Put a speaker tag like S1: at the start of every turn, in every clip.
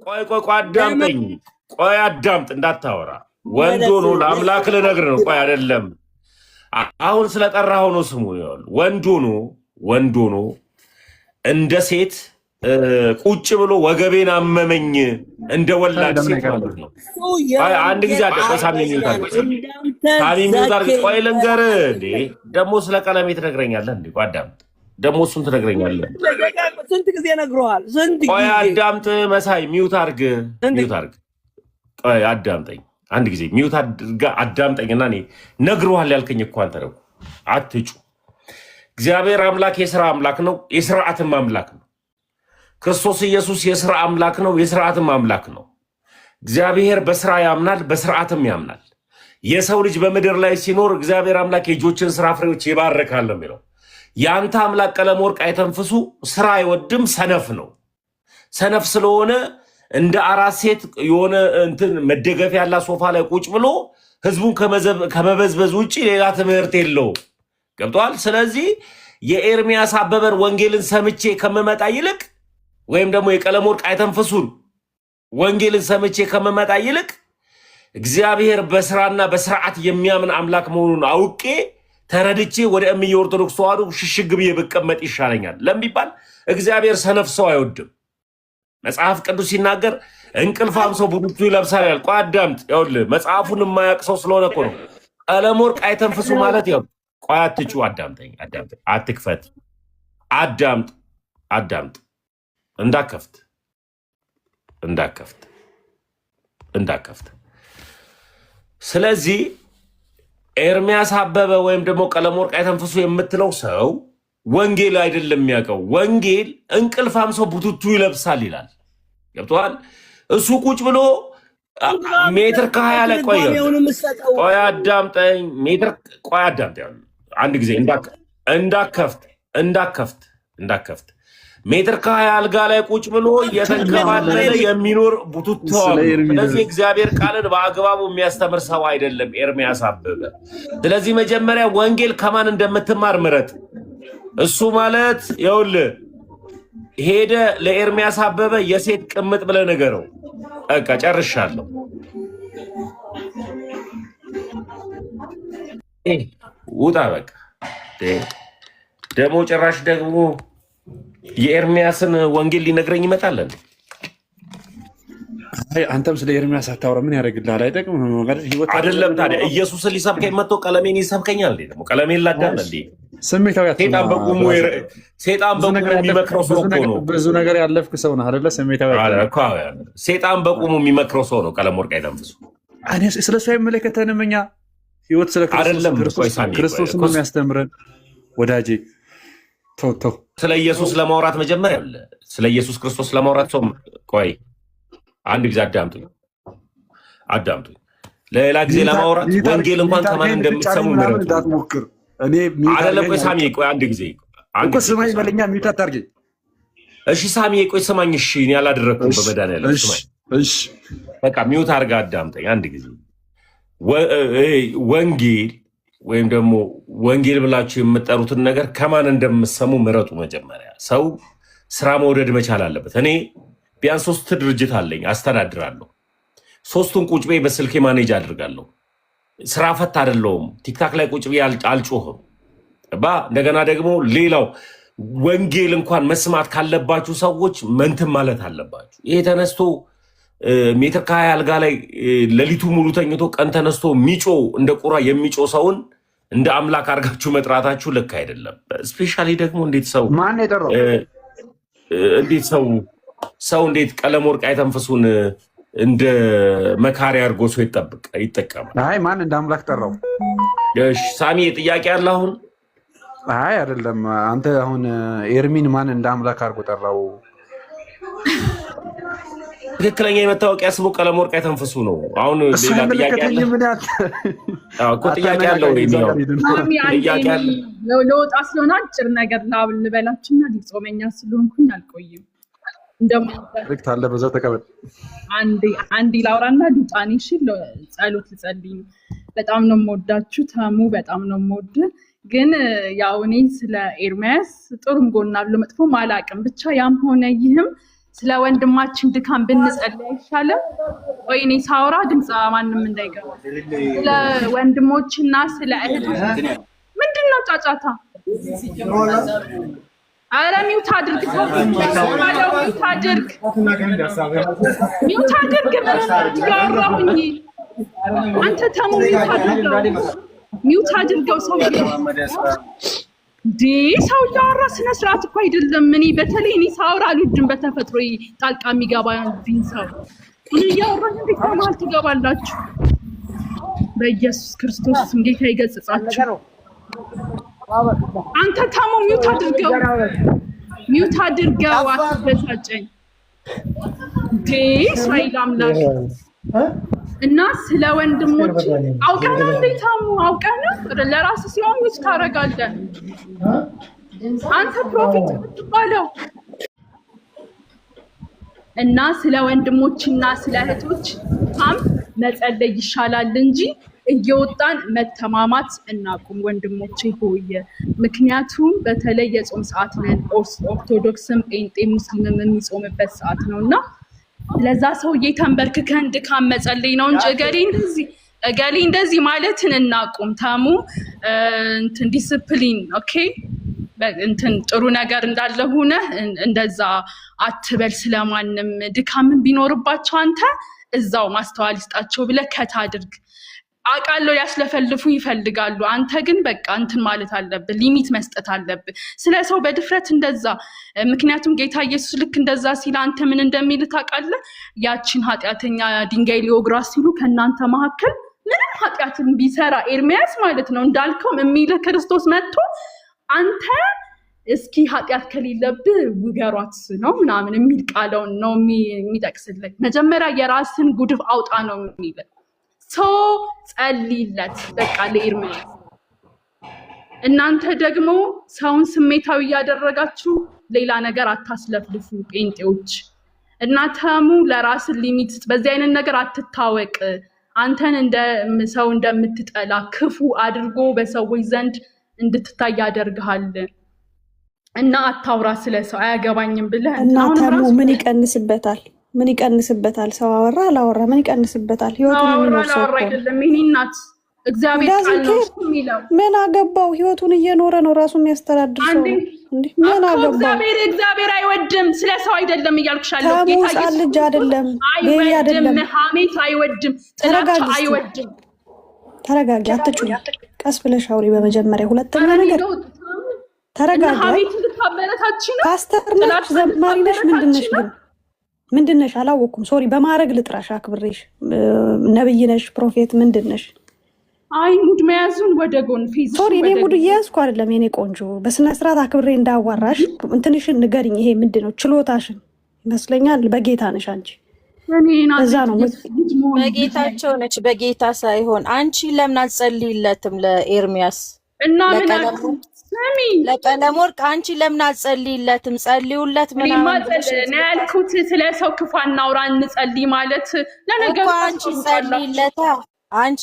S1: ቆይ አዳምጠኝ። ቆይ አዳምጥ እንዳታወራ። ወንድ ሆኖ ለአምላክ ልነግር ነው። ቆይ አይደለም አሁን ስለጠራኸው ነው ስሙ። ወንድ ሆኖ እንደ ሴት ቁጭ ብሎ ወገቤን አመመኝ እንደ ወላድ ሴት ማለት ነው። አንድ ጊዜ ሳሚ ሚውታር ቆይ ልንገርህ እንዴ ደግሞ ስለ ቀለሜ ትነግረኛለህ እንዴ? ቆይ አዳምጥ ደግሞ እሱን ትነግረኛለህ።
S2: ስንት ጊዜ ነግረዋል?
S1: ቆይ አዳምጥ መሳይ ሚውት አድርግ። ቆይ አዳምጠኝ አንድ ጊዜ ሚውት አድርጋ አዳምጠኝና እኔ ነግረዋል ያልከኝ እኮ አንተ ነው። አትጩ። እግዚአብሔር አምላክ የሥራ አምላክ ነው፣ የሥርዓትም አምላክ ነው። ክርስቶስ ኢየሱስ የሥራ አምላክ ነው፣ የሥርዓትም አምላክ ነው። እግዚአብሔር በሥራ ያምናል፣ በሥርዓትም ያምናል። የሰው ልጅ በምድር ላይ ሲኖር እግዚአብሔር አምላክ የእጆችን ሥራ ፍሬዎች ይባርካል ነው የሚለው። የአንተ አምላክ ቀለም ወርቅ አይተንፍሱ ሥራ አይወድም፣ ሰነፍ ነው። ሰነፍ ስለሆነ እንደ አራት ሴት የሆነ እንትን መደገፊያ ያላ ሶፋ ላይ ቁጭ ብሎ ህዝቡን ከመበዝበዝ ውጭ ሌላ ትምህርት የለው። ገብቷል? ስለዚህ የኤርሚያስ አበበን ወንጌልን ሰምቼ ከመመጣ ይልቅ ወይም ደግሞ የቀለም ወርቅ አይተንፍሱን ወንጌልን ሰምቼ ከመመጣ ይልቅ እግዚአብሔር በስራና በስርዓት የሚያምን አምላክ መሆኑን አውቄ ተረድቼ ወደ እምዬ ኦርቶዶክስ ተዋሕዶ ሽሽግ ብዬ ብቀመጥ ይሻለኛል። ለምቢባል እግዚአብሔር ሰነፍ ሰው አይወድም። መጽሐፍ ቅዱስ ሲናገር እንቅልፋም ሰው ቡድቱ ይለብሳል ይላል። ቆይ አዳምጥ። ይኸውልህ መጽሐፉን የማያውቅ ሰው ስለሆነ እኮ ነው። ቀለም ወርቅ አይተንፍሱ ማለት ያው ቆይ አትጩ። አዳምጠኝ። አትክፈት። አዳምጥ። እንዳከፍት። ስለዚህ ኤርሚያስ አበበ ወይም ደግሞ ቀለም ወርቅ አይተንፍሱ የምትለው ሰው ወንጌል አይደለም የሚያውቀው። ወንጌል እንቅልፋም ሰው ቡቱቱ ይለብሳል ይላል። ገብቶሃል? እሱ ቁጭ ብሎ ሜትር ከ20 ላይ ቆይ አዳምጠኝ። አንድ ጊዜ እንዳከፍት ሜትር ከ20 አልጋ ላይ ቁጭ ብሎ እየተንከባለለ የሚኖር ቡቱቱ። ስለዚህ እግዚአብሔር ቃልን በአግባቡ የሚያስተምር ሰው አይደለም ኤርሚያስ አበበ። ስለዚህ መጀመሪያ ወንጌል ከማን እንደምትማር ምረጥ። እሱ ማለት ይኸውልህ ሄደ ለኤርሚያስ አበበ የሴት ቅምጥ ብለህ ንገረው። በቃ ጨርሻለሁ። ውጣ በቃ። ደግሞ ጭራሽ ደግሞ የኤርሚያስን ወንጌል ሊነግረኝ ይመጣል።
S3: አንተም ስለ ኤርሚያስ አታወራ። ምን ያደርግልሃል? አይጠቅም
S1: አይደለም። ታዲያ ኢየሱስን ሊሰብከኝ መጥቶ ቀለሜን ይሰብከኛል እንዴ? ደግሞ ቀለሜን ላዳም እንዴ?
S3: ስሜታዊ
S1: ሴጣን በቁሙ የሚመክረው ሰው እኮ ነው።
S3: ብዙ ነገር ያለፍክ ሰው ነህ አይደለ? ስሜታዊ
S1: ሴጣን በቁሙ የሚመክረው ሰው ነው። ቀለም ወርቅ አይተንፍሱ።
S3: ስለሱ አይመለከተንም። እኛ ህይወት ስለ ክርስቶስ ነው የሚያስተምረን ወዳጄ። ተው
S1: ስለ ኢየሱስ ለማውራት መጀመሪያ ስለ ኢየሱስ ክርስቶስ ለማውራት ሰው ቆይ አንድ ጊዜ አዳምጡኝ። ለሌላ ጊዜ ለማውራት ወንጌል እንኳን ከማን እንደምትሰሙ ምረጡ። አይደለም ቆይ ሳሚ ቆይ አንድ ጊዜ
S3: ስማኝ በለኛ። ሚውት አታርገኝ
S1: እሺ ሳሚ ቆይ ስማኝ። እሺ እኔ አላደረኩም በመድኃኒዓለም ስማኝ።
S3: እሺ
S1: በቃ ሚውት አድርጋ አዳምጠኝ አንድ ጊዜ። ወንጌል ወይም ደግሞ ወንጌል ብላችሁ የምጠሩትን ነገር ከማን እንደምትሰሙ ምረጡ። መጀመሪያ ሰው ስራ መውደድ መቻል አለበት። እኔ ቢያንስ 3 ድርጅት አለኝ አስተዳድራለሁ። 3ቱን ቁጭ ብዬ በስልኬ ማኔጅ አድርጋለሁ። ስራ ፈት አይደለሁም። ቲክታክ ላይ ቁጭ ብዬ አልጮህም። እንደገና ደግሞ ሌላው ወንጌል እንኳን መስማት ካለባችሁ ሰዎች መንትን ማለት አለባችሁ። ይሄ ተነስቶ ሜትር ከ20 አልጋ ላይ ሌሊቱ ሙሉ ተኝቶ ቀን ተነስቶ ሚጮ እንደ ቁራ የሚጮ ሰውን እንደ አምላክ አድርጋችሁ መጥራታችሁ ልክ አይደለም። ስፔሻሊ ደግሞ እንዴት ሰው እንዴት ቀለም ወርቅ አይተንፍሱን እንደ መካሪያ አድርጎ ሰው ይጠቀማል።
S3: አይ ማን እንደ አምላክ ጠራው?
S1: እሺ ሳሚ ጥያቄ አለ አሁን?
S3: አይ አይደለም። አንተ አሁን ኤርሚን ማን እንደ አምላክ አድርጎ ጠራው?
S1: ትክክለኛ የመታወቂያ ስሙ ቀለም ወርቅ አይተንፍሱ ነው። አሁን ሌላ ጥያቄ አለ እኮ ጥያቄ አለው
S4: ለወጣ ስለሆነ አጭር ነገር ልበላችሁና ጾመኛ ስለሆንኩኝ አልቆይም።
S3: ልክት አለ በዛው ተቀበል።
S4: አንዴ ላውራና ዱጣኔ እሺ ጸሎት ልጸልይ። በጣም ነው የምወዳችሁ ተሙ፣ በጣም ነው የምወድህ። ግን ያው እኔ ስለ ኤርሚያስ ጥሩም ጎን አለው መጥፎም አላውቅም። ብቻ ያም ሆነ ይህም ስለ ወንድማችን ድካም ብንጸልይ አይሻልም? ወይ እኔ ሳውራ ድምጽ ማንንም እንዳይገባ። ስለ ወንድሞችና ስለ እህቶች ምንድነው ጫጫታ? አረ ሚውት አድርግ ሚውት አድርግ ያወራሁኝ አንተ ተሙ ሚውት አድርገው ሰው ሰው እያወራ ስነ ስርዓት እኮ አይደለም። እኔ በተለይ እኔ ሳውራ አልወድም በተፈጥሮ ጣልቃ የሚገባብኝ ሰው። እኔ እያወራሁ እንዴት መሀል ትገባላችሁ? በኢየሱስ ክርስቶስ ስም ጌታ ይገስጻችሁ። አንተ ታሞ ሚውት አድርገው አትበሳጨኝ። እስራኤል አምላክ እና ስለ ወንድሞች አውቀና እንዴታሙ አውቀና ለራስ ሲሆን ሚውት ታረጋለህ። አንተ ፕሮፊት የምትባለው እና ስለ ወንድሞችና ስለ እህቶች መጸለይ ይሻላል እንጂ እየወጣን መተማማት እናቁም ወንድሞቼ ሆይ። ምክንያቱም በተለይ የጾም ሰዓት ነን። ኦርቶዶክስም ጴንጤ ሙስሊምም የሚጾምበት ሰዓት ነውና ለዛ ሰውዬ ተንበርክከን ድካም መጸለይ ነው እንጂ እገሌ እንደዚህ ማለትን እናቁም። ተሙ እንትን ዲስፕሊን ኦኬ እንትን ጥሩ ነገር እንዳለ ሆነ እንደዛ አትበል። ስለማንም ድካምን ቢኖርባቸው አንተ እዛው ማስተዋል ይስጣቸው ብለህ ከታድርግ። አቃለው ያስለፈልፉ ይፈልጋሉ። አንተ ግን በቃ እንትን ማለት አለብህ፣ ሊሚት መስጠት አለብህ ስለ ሰው በድፍረት እንደዛ። ምክንያቱም ጌታ ኢየሱስ ልክ እንደዛ ሲል አንተ ምን እንደሚል ታውቃለህ? ያቺን ኃጢአተኛ ድንጋይ ሊወግራት ሲሉ ከእናንተ መካከል ምንም ኃጢአትን ቢሰራ ኤርሚያስ ማለት ነው እንዳልከው የሚልህ ክርስቶስ መጥቶ አንተ እስኪ ኃጢአት ከሌለብህ ውገሯት ነው ምናምን የሚል ቃለውን ነው የሚጠቅስልህ። መጀመሪያ የራስን ጉድፍ አውጣ ነው የሚልህ። ጸልይለት በቃ ለኤርሚያስ። እናንተ ደግሞ ሰውን ስሜታዊ ያደረጋችሁ ሌላ ነገር አታስለፍልፉ ጴንጤዎች። እናተሙ ለራስ ሊሚት በዚህ አይነት ነገር አትታወቅ። አንተን እንደ ሰው እንደምትጠላ ክፉ አድርጎ በሰዎች ዘንድ እንድትታይ ያደርግሃል። እና አታውራ ስለ ሰው አያገባኝም ብለህ
S5: እናተሙ ምን ይቀንስበታል? ምን ይቀንስበታል? ሰው አወራ አላወራ ምን ይቀንስበታል? ህይወቱን የሚኖር ሰው
S4: አይደለም። እኔ እናት እግዚአብሔር ቃል ነው የሚለው።
S5: ምን አገባው? ህይወቱን እየኖረ ነው ራሱ የሚያስተዳድር ሰው እንዴ? ምን አገባው?
S4: እግዚአብሔር አይወድም። ስለ ሰው አይደለም እያልኩሻለሁ።
S5: ጌታ ኢየሱስ ልጅ አይደለም፣ ቤቢ አይደለም፣
S4: ሐሜት አይወድም፣ ጥላቻ አይወድም።
S5: ተረጋጊ፣ አትጩይ፣ ቀስ ብለሽ አውሪ በመጀመሪያ። ሁለተኛ ነገር ተረጋጊ።
S4: ሐሜት ልታበረታች ነው።
S5: ፓስተር ነሽ፣ ዘማሪ ነሽ፣ ምንድነሽ ግን ምንድነሽ? አላወኩም። ሶሪ በማድረግ ልጥራሽ አክብሬሽ። ነብይ ነሽ ፕሮፌት ምንድነሽ?
S4: አይ ሙድ መያዙን ወደ ጎን ፊዝ
S5: ሶሪ እኔ ሙድ እያያዝኩ አይደለም የኔ ቆንጆ። በስነ ስርዓት አክብሬ እንዳዋራሽ እንትንሽን ንገሪኝ። ይሄ ምንድነው? ችሎታሽን ይመስለኛል። በጌታ ነሽ አንቺ። እዛ ነው
S6: በጌታቸው ነች። በጌታ ሳይሆን አንቺ ለምን አትጸልይለትም ለኤርሚያስ
S4: እና ምን
S6: ለቀለም ወርቅ አንቺ ለምን አትጸልይለትም? ጸልዩለት ምናምን
S4: ነው ያልኩት። ስለ ሰው ክፉ አናውራ እንጸልይ ማለት ለነገሩ
S6: አንቺ ጸልይለታ። አንቺ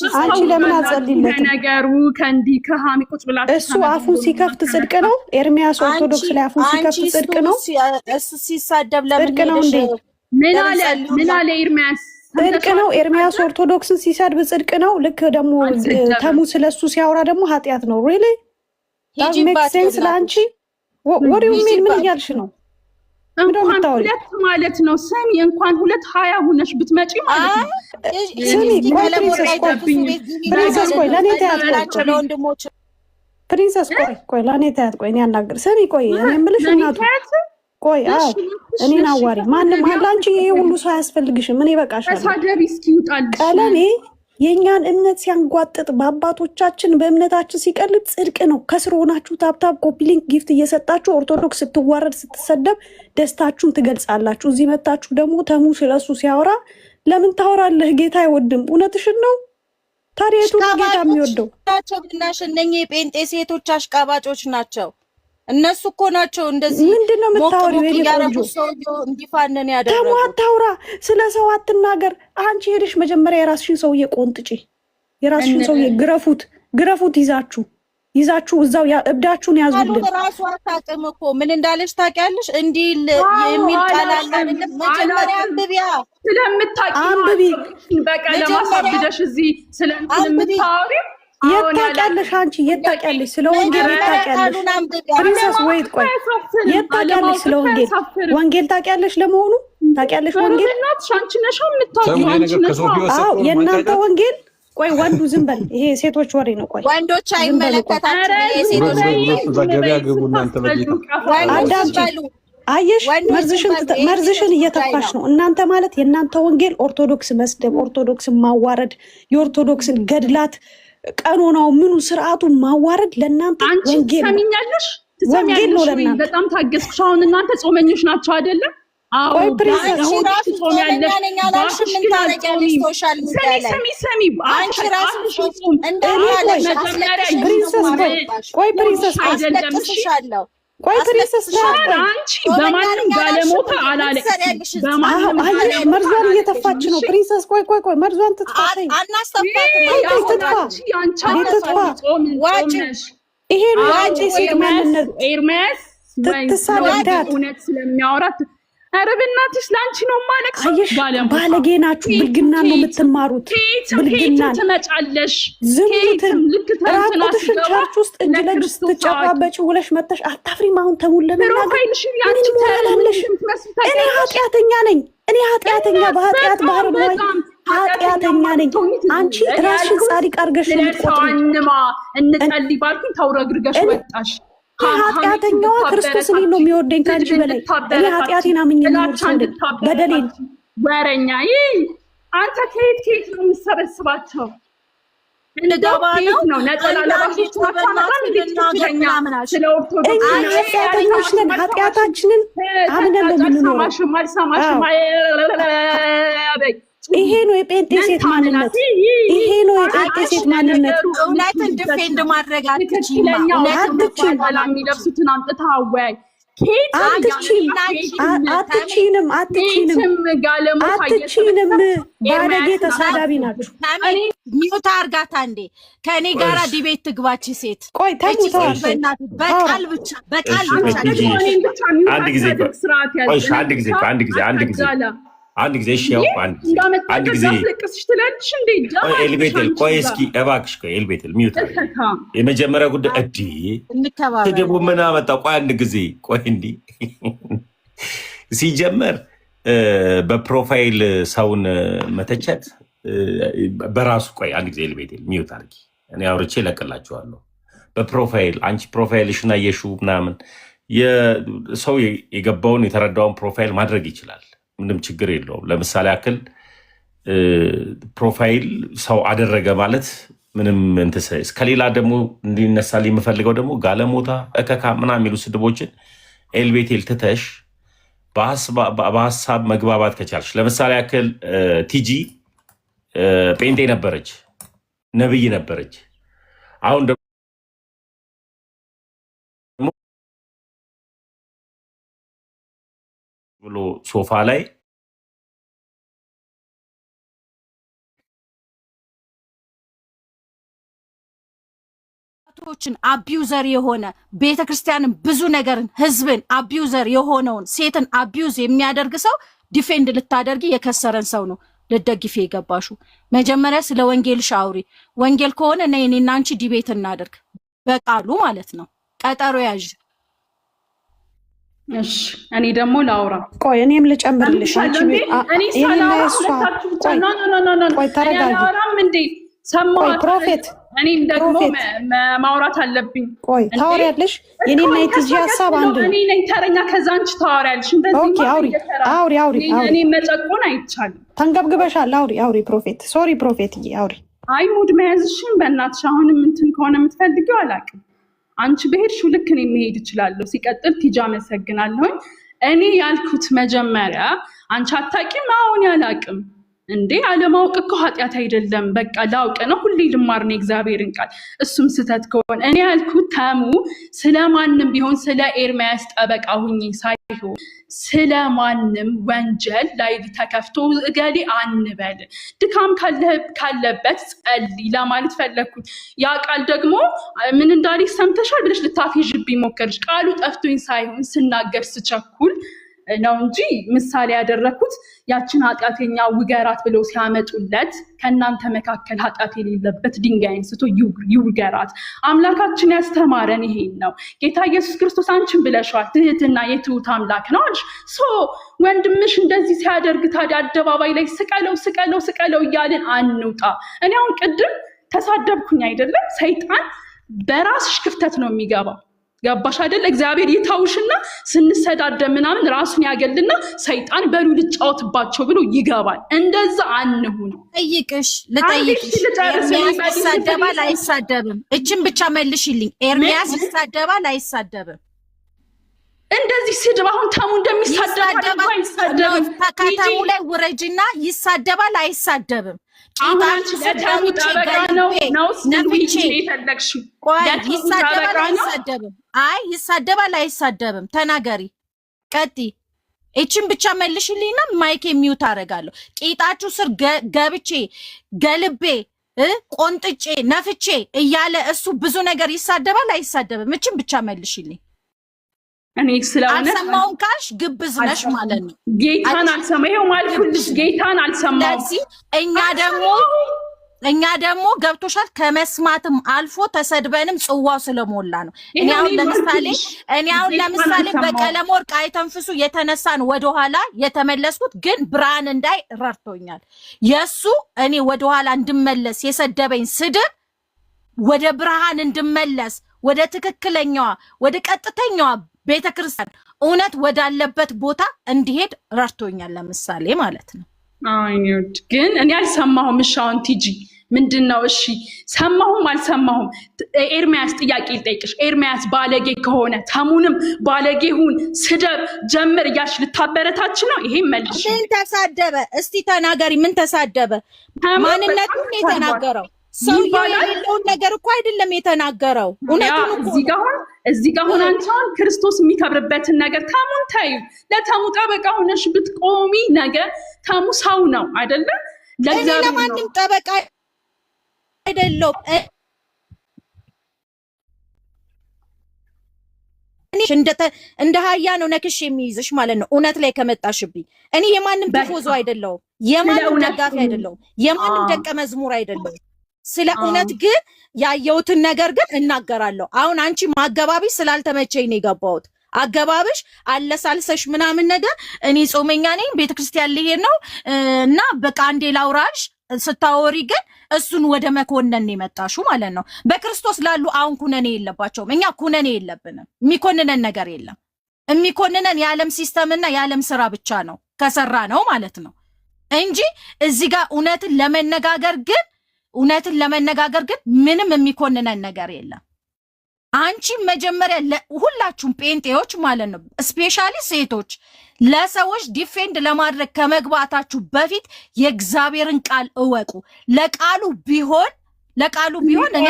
S5: ለምን አትጸልይለትም?
S4: ነገሩ ከእንዲህ ከሃሚ ቁጭ ብላችሁ
S5: እሱ አፉን ሲከፍት ጽድቅ ነው። ኤርሚያስ ኦርቶዶክስ ላይ አፉን ሲከፍት ጽድቅ ነው።
S6: እሱ ሲሳደብ ለምን
S5: ጽድቅ ነው እንዴ?
S4: ምን አለ ኤርሚያስ?
S5: ጽድቅ ነው። ኤርሚያስ ኦርቶዶክስን ሲሰድብ ጽድቅ ነው። ልክ ደግሞ ተሙ ስለሱ ሲያወራ ደግሞ ኃጢአት ነው። ሪሊ ዳዝ ሜክ ሴንስ ለአንቺ? ወዲ ምን እያልሽ ነው?
S4: እንኳን ሁለት ማለት ነው። ስሚ እንኳን 20 ሆነሽ ብትመጪ ማለት ነው።
S5: ስሚ ፕሪንሰስ ቆይ ለኔ ታያት ፕሪንሰስ ቆይ ለኔ ታያት ቆይ እኔ አናግር። ስሚ ቆይ እኔ የምልሽ እናቱ ቆይ እኔን አዋሪ ማንም አንቺ ይሄ ሁሉ ሰው አያስፈልግሽም። እኔ በቃሻለሁ።
S4: ተሳደቢ እስኪ ይውጣልሽ።
S5: ቀለሜ የኛን እምነት ሲያንጓጥጥ በአባቶቻችን በእምነታችን ሲቀልጥ ጽድቅ ነው። ከስር ሆናችሁ ታብታብ ኮፒ ሊንክ ጊፍት እየሰጣችሁ ኦርቶዶክስ ስትዋረድ ስትሰደብ ደስታችሁን ትገልጻላችሁ። እዚህ መታችሁ ደግሞ ተሙ ስለሱ ሲያወራ ለምን ታወራለህ? ጌታ አይወድም። እውነትሽን ነው። ታዲያ የቱ ጌታ የሚወደው
S6: ናቸው? ብናሽ እነኚህ የጴንጤ ሴቶች አሽቃባጮች ናቸው። እነሱ እኮ ናቸው እንደዚህ
S5: ምንድነው የምታወሪው?
S6: እንዲፋነን ያደረጉ።
S5: ተሙ አታውራ፣ ስለ ሰው አትናገር። አንቺ ሄደሽ መጀመሪያ የራስሽን ሰውዬ ቆንጥጪ። የራስሽን ሰውዬ ግረፉት ይዛችሁ ይዛችሁ እዛው እብዳችሁን ያዙልን።
S6: ራሱ አታውቅም እኮ ምን እንዳለች ታውቂያለሽ? እንዲህ የሚል ቃል አለ አይደለም? መጀመሪያ አንብቢያ
S4: አንብቢ። በቃ ለማሳብደሽ እዚህ ስለምታወሪ
S5: የታውቂያለሽ አንቺ የታውቂያለሽ ስለ ወንጌል የታውቂያለሽ ፕሪንሰስ ወይት ቆይ የታውቂያለሽ ስለ ወንጌል ታውቂያለሽ ለመሆኑ ታውቂያለሽ ወንጌል
S4: አንቺ ነሽ የምታውቂው
S5: አዎ የእናንተ ወንጌል ቆይ ወንዱ ዝም በል ይሄ ሴቶች ወሬ ነው ቆይ
S6: ወንዶች አይመለከታችሁም የሴቶች
S3: ገበያ ግቡ እናንተ
S5: አዳምጪ አየሽ መርዝሽን እየተፋሽ ነው እናንተ ማለት የእናንተ ወንጌል ኦርቶዶክስ መስደብ ኦርቶዶክስ ማዋረድ የኦርቶዶክስን ገድላት ቀኖናው ምኑ ስርዓቱ ማዋረድ ለእናንተ ወንጌል
S4: ሰሚኛለሽ ነው ለእናንተ በጣም ታገስኩሽ አሁን እናንተ ጾመኞች ናቸው አይደለ
S5: ቆይ ፕሪንሰስ
S6: ጾም ያለሽ ምን ታረቂያለሽ ሶሻል ሚዲያ ላይ
S4: ሰሚ
S6: አንቺ ራስሽ ጾም እንዳለሽ
S5: ፕሪንሰስ ቆይ ፕሪንሰስ
S6: አስለቅስሻለሁ
S5: ቆይ ፕሪንሰስ
S4: አንቺ በማንም ጋለሞታ አላለቅሽ በማንም
S5: መርዟን እየተፋች ነው ፕሪንሰስ ቆይ መርዟን ትጥፋኝ ይሄ ነው አንቺ ሴት ማንነት
S4: ኤርሜስ
S5: ትሳለዳት
S4: እውነት ስለሚያወራት ኧረ በእናትሽ ላንቺ ነው ማለት
S5: ባለጌ ናችሁ ብልግና ነው የምትማሩት ብልግና
S4: ትመጫለሽ
S5: ዝምትን ራቁትሽን ቸርች ውስጥ እንጂ ለግስ ስትጨባበጪ ውለሽ መተሽ አታፍሪም አሁን ተሙለ
S4: ፕሮፋይልሽን ያንቺ ተላለሽ
S5: እኔ ኃጢአተኛ ነኝ በኃጢአት ባህር ላይ ኃጢአተኛ ነኝ አንቺ ራስሽን ጻድቅ አድርገሽ
S4: ለታንማ እንጸልይ ባልኩኝ ተውረግርገሽ ወጣሽ
S5: ኃጢአተኛዋ ክርስቶስ እኔን ነው የሚወደኝ ከአንቺ በላይ እኔ ኃጢአቴን አምኜ በደሌን
S4: ወረኛ አንተ ከየት ነው የምሰበስባቸው
S6: እንገባ ነው
S4: ነጠላ ለባሾች ስለ
S5: ኃጢአተኞች ነን ኃጢአታችንን አምነን ነው የምንኖረው ይሄ ነው የጴንጤ ሴት ማንነት ይሄ ነው የጴንጤ ሴት ማንነት
S6: እውነትን ዲፌንድ ማድረግ አትችይም
S4: የሚለብሱትን አምጥተህ አወያይ
S5: አትችይንም ባለጌ ተሳዳቢ ናችሁ
S6: ሚውት አርጋታ እንዴ ከኔ ጋራ ዲቤት ትግባች ሴት
S5: ቆይ ተሙታሽ
S6: በቃል ብቻ
S1: አንድ ጊዜ እሺ ያው አንድ ጊዜ
S4: ትላለሽ እንዴ
S1: ኤልቤቴል ቆይ እስኪ እባክሽ ቆይ ኤልቤቴል ሚውት የመጀመሪያ ጉዳይ እዲ ተደቡ ምን አመጣ ቆይ አንድ ጊዜ ቆይ እንዲ ሲጀመር በፕሮፋይል ሰውን መተቸት በራሱ ቆይ አንድ ጊዜ ኤልቤቴል ሚውት አርጊ እኔ አውርቼ ለቀላችኋለሁ በፕሮፋይል አንቺ ፕሮፋይልሽና የሹ ምናምን የሰው የገባውን የተረዳውን ፕሮፋይል ማድረግ ይችላል ምንም ችግር የለውም ለምሳሌ አክል ፕሮፋይል ሰው አደረገ ማለት ምንም እንተሰይስ ከሌላ ደግሞ እንዲነሳል የምፈልገው ደግሞ ጋለሞታ እከካ ምናምን የሚሉ ስድቦችን ኤልቤቴል ትተሽ በሐሳብ መግባባት ከቻልሽ ለምሳሌ አክል ቲጂ ጴንጤ ነበረች ነብይ ነበረች አሁን ብሎ ሶፋ ላይ
S6: ቶችን አቢዩዘር የሆነ ቤተክርስቲያንን ብዙ ነገርን ህዝብን አቢዩዘር የሆነውን ሴትን አቢዩዝ የሚያደርግ ሰው ዲፌንድ ልታደርጊ የከሰረን ሰው ነው ልደግፊ የገባሹ መጀመሪያ ስለ ወንጌልሽ አውሪ ወንጌል ከሆነ እኔና አንቺ ዲቤት እናደርግ በቃሉ ማለት ነው ቀጠሮ ያዥ
S4: እሺ እኔ ደግሞ ላውራ
S5: ቆይ እኔም ልጨምርልሽ አንቺ ቆይ ተረጋጊ
S4: እንዴ ሰማሁት
S5: ፕሮፌት
S4: እኔም ደግሞ ማውራት አለብኝ
S5: ቆይ ታወሪያለሽ የኔና የቲጂ ሐሳብ አንድ ነው
S4: እኔ ነኝ ተረኛ ከዛ አንቺ ታወሪያለሽ እንደዚህ
S5: አውሪ
S4: እኔ መጨቆን አይቻልም
S5: ተንገብግበሻል አውሪ ፕሮፌት ሶሪ ፕሮፌት አውሪ
S4: አይ ሙድ መያዝሽን በእናትሽ አሁንም እንትን ከሆነ የምትፈልጊው አላውቅም አንቺ በሄድሽው ልክ እኔ መሄድ እችላለሁ ሲቀጥል ቲጂ አመሰግናለሁ እኔ ያልኩት መጀመሪያ አንቺ አታውቂም አሁን ያላውቅም እንዴ አለማወቅ እኮ ኃጢአት አይደለም። በቃ ላውቅ ነው፣ ሁሌ ልማር ነው እግዚአብሔርን ቃል። እሱም ስህተት ከሆነ እኔ ያልኩት ተሙ ስለማንም ቢሆን ስለ ኤርሚያስ ጠበቃ ሁኚ ሳይሆን ስለማንም ወንጀል ላይ ተከፍቶ እገሌ አንበል። ድካም ካለበት ጸልይ ለማለት ፈለግኩኝ። ያ ቃል ደግሞ ምን እንዳለች ሰምተሻል ብለሽ ልታፌዥብኝ ሞከርሽ። ቃሉ ጠፍቶኝ ሳይሆን ስናገር ስቸኩል ነው እንጂ ምሳሌ ያደረኩት ያችን ኃጢአተኛ ውገራት ብለው ሲያመጡለት ከእናንተ መካከል ኃጢአት የሌለበት ድንጋይ አንስቶ ይውገራት። አምላካችን ያስተማረን ይሄን ነው። ጌታ ኢየሱስ ክርስቶስ አንቺን ብለሻል፣ ትህትና የትሁት አምላክ ነው አልሽ። ወንድምሽ እንደዚህ ሲያደርግ ታዲያ አደባባይ ላይ ስቀለው እያልን አንውጣ። እኔ አሁን ቅድም ተሳደብኩኝ አይደለም? ሰይጣን በራስሽ ክፍተት ነው የሚገባው። ገባሽ አይደል? እግዚአብሔር ይታውሽና ስንሰዳደብ ምናምን ራሱን ያገልና ሰይጣን በሉ ልጫወትባቸው ብሎ ይገባል። እንደዛ አንሁን። ልጠይቅሽ
S6: ኤርሚያስ ይሳደባል አይሳደብም? እችን ብቻ መልሽልኝ። ኤርሚያስ ይሳደባል አይሳደብም?
S4: እንደዚህ ስድብ አሁን ተሙ እንደሚሳደብ አይሳደብም።
S6: ከተሙ ላይ ውረጅና ይሳደባል አይሳደብም? ይሳደባል አይሳደብም? ተናገሪ፣ ቀጥይ። እችን ብቻ መልሽልኝና ማይክ የሚውት አደርጋለሁ። ቂጣችሁ ስር ገብቼ ገልቤ ቆንጥጬ ነፍቼ እያለ እሱ ብዙ ነገር ይሳደባል አይሳደብም? እችን ብቻ መልሽልኝ።
S4: እኔ ስለሆነ
S6: አልሰማሁም ካልሽ ግብዝ ነሽ ማለት ነው።
S4: ጌታን አልሰማሁም። ይሄው ማልኩልሽ ጌታን አልሰማሁም።
S6: ስለዚህ እኛ ደግሞ ገብቶሻል። ከመስማትም አልፎ ተሰድበንም ጽዋው ስለሞላ ነው። እኔ አሁን ለምሳሌ በቀለም ወርቅ አይተንፍሱ የተነሳን ወደኋላ የተመለስኩት ግን ብርሃን እንዳይ ረድቶኛል። የሱ እኔ ወደኋላ እንድመለስ የሰደበኝ ስድብ ወደ ብርሃን እንድመለስ ወደ ትክክለኛዋ ወደ ቀጥተኛዋ ቤተክርስቲያን እውነት ወዳለበት ቦታ እንዲሄድ ረድቶኛል። ለምሳሌ ማለት ነው።
S4: አይኒውድ ግን እኔ አልሰማሁም። እሻውን ቲጂ ምንድነው? እሺ ሰማሁም አልሰማሁም። ኤርሚያስ ጥያቄ ልጠይቅሽ። ኤርሚያስ ባለጌ ከሆነ ተሙንም ባለጌሁን ስደብ ጀምር እያልሽ ልታበረታች ነው? ይሄ መልሽ።
S6: ምን ተሳደበ? እስቲ ተናገሪ። ምን ተሳደበ? ማንነቱን የተናገረው ሰውዬው የሌለውን ነገር እኮ አይደለም የተናገረው። እውነቱን እኮ
S4: እዚህ ጋር ሆነ አንቺን ክርስቶስ የሚከብርበትን ነገር ተሙን ታዩ። ለተሙ ጠበቃ ሆነሽ ብትቆሚ ነገር ተሙ ሰው ነው አይደለ?
S6: ለማንም ጠበቃ አይደለም። እንደ ሀያ ነው ነክሽ የሚይዝሽ ማለት ነው። እውነት ላይ ከመጣሽብኝ እኔ የማንም ቲፎዞ አይደለሁም፣ የማንም ደጋፊ አይደለሁም፣ የማንም ደቀ መዝሙር አይደለሁም። ስለ እውነት ግን ያየሁትን ነገር ግን እናገራለሁ። አሁን አንቺ ማገባብሽ ስላልተመቸኝ ነው የገባሁት። አገባብሽ አለሳልሰሽ ምናምን ነገር እኔ ጾመኛ ነኝ ቤተክርስቲያን ልሄድ ነው እና በቃ አንዴ ላውራሽ ስታወሪ ግን እሱን ወደ መኮነን የመጣሹ ማለት ነው። በክርስቶስ ላሉ አሁን ኩነኔ የለባቸውም። እኛ ኩነኔ የለብንም። የሚኮንነን ነገር የለም። የሚኮንነን የዓለም ሲስተምና የዓለም ስራ ብቻ ነው፣ ከሰራ ነው ማለት ነው እንጂ እዚህ ጋር እውነትን ለመነጋገር ግን ምንም የሚኮንነን ነገር የለም። አንቺ መጀመሪያ ሁላችሁም ጴንጤዎች ማለት ነው ስፔሻሊ ሴቶች ለሰዎች ዲፌንድ ለማድረግ ከመግባታችሁ በፊት የእግዚአብሔርን ቃል እወቁ። ለቃሉ ቢሆን እኔ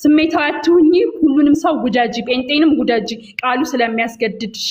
S4: ስሜታዊ አትሁኚ። ሁሉንም ሰው ጉዳጂ፣ ጴንጤንም ጉዳጂ ቃሉ ስለሚያስገድድሽ።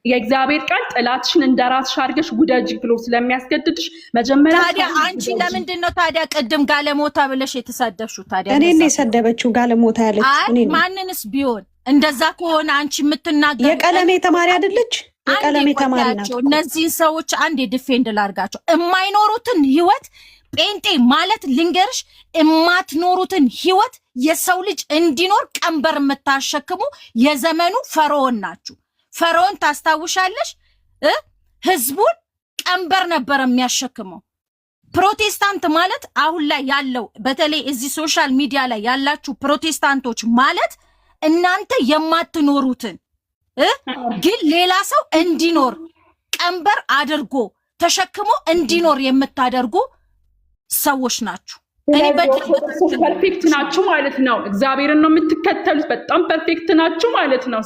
S4: የእግዚአብሔር ቃል ጥላትሽን እንደራስሽ አድርገሽ ጉዳጂ ብሎ ስለሚያስገድድሽ መጀመሪያ
S6: ታዲያ አንቺ ለምንድን ነው ታዲያ ቅድም ጋለሞታ ብለሽ የተሳደብሽው? ታዲያ
S5: እኔ ነው የሰደበችው ጋለሞታ ያለች እኔ ነው።
S6: ማንንስ ቢሆን እንደዛ ከሆነ አንቺ የምትናገር
S5: የቀለሜ ተማሪ አይደለች? የቀለሜ ተማሪ ናት።
S6: እነዚህን ሰዎች አንዴ ዲፌንድ ላድርጋቸው። የማይኖሩትን ህይወት ጴንጤ ማለት ልንገርሽ፣ የማትኖሩትን ህይወት የሰው ልጅ እንዲኖር ቀንበር የምታሸክሙ የዘመኑ ፈርዖን ናችሁ። ፈርዖን ታስታውሻለሽ? ህዝቡን ቀንበር ነበር የሚያሸክመው። ፕሮቴስታንት ማለት አሁን ላይ ያለው በተለይ እዚህ ሶሻል ሚዲያ ላይ ያላችሁ ፕሮቴስታንቶች ማለት እናንተ የማትኖሩትን ግን ሌላ ሰው እንዲኖር ቀንበር አድርጎ ተሸክሞ እንዲኖር የምታደርጉ ሰዎች ናችሁ። እኔ
S4: ፐርፌክት ናችሁ ማለት ነው። እግዚአብሔርን ነው የምትከተሉት። በጣም ፐርፌክት ናችሁ ማለት ነው።